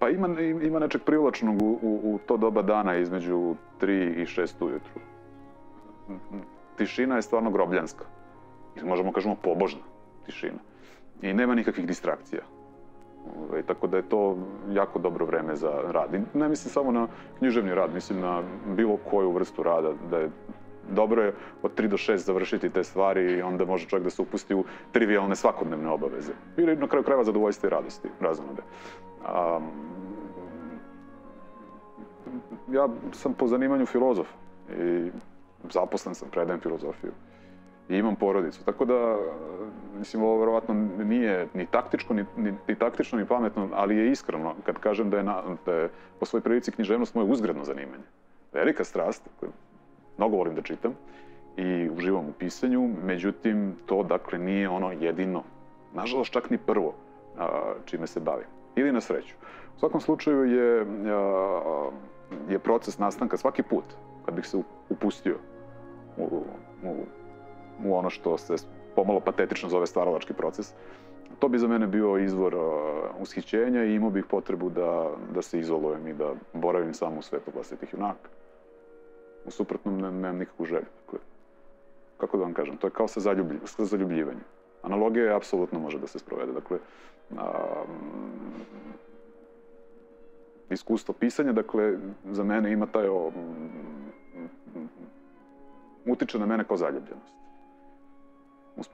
Pa ima nečeg privlačnog u to doba dana između 3 i 6 ujutru. Tišina je stvarno grobljanska. Možemo kažemo pobožna tišina. I nema nikakvih distrakcija. Tako da je to jako dobro vreme za rad. I ne mislim samo na književni rad, mislim na bilo koju vrstu rada. Da je dobro je od 3 do 6 završiti te stvari i onda može čovjek da se upusti u trivijalne svakodnevne obaveze. Ili na kraju krajeva zadovoljstva i radosti, razonode. Ja sam po zanimanju filozof i zaposlen sam, predajem filozofiju. I imam porodicu, tako da, mislim, ovo verovatno nije ni taktično, ni pametno, ali je iskreno kad kažem da je po svojoj prilici književnost moje uzgredno zanimanje. Velika strast, mnogo volim da čitam i uživam u pisanju, međutim, to, dakle, nije ono jedino, nažalost, čak ni prvo čime se bavim. Ili na sreću. U svakom slučaju je proces nastanka svaki put, kad bih se upustio u ono što se pomalo patetično zove stvaralački proces, to bi za mene bio izvor ushićenja i imao bih potrebu da se izolujem i da boravim samo u svetu vlastitih junaka. U suprotnom nemam nikakvu želju. Kako da vam kažem, to je kao sa zaljubljivanjem. Analogija apsolutno može da se sprovede. Dakle, iskustvo pisanja, dakle, za mene ima taj utiče na mene kao zaljubljenost.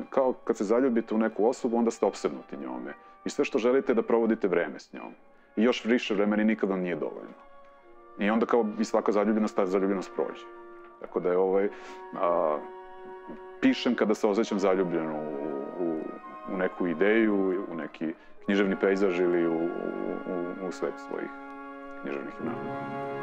Kao kad se zaljubite u neku osobu, onda ste opsednuti njome. I sve što želite je da provodite vreme s njom. I još više vremena nikad vam nije dovoljno. I onda kao i svaka zaljubljenost, ta zaljubljenost prođe. Tako da je pišem kada se osjećam zaljubljen u neku ideju, u neki književni pejzaž ili u svet svojih književnih junaka.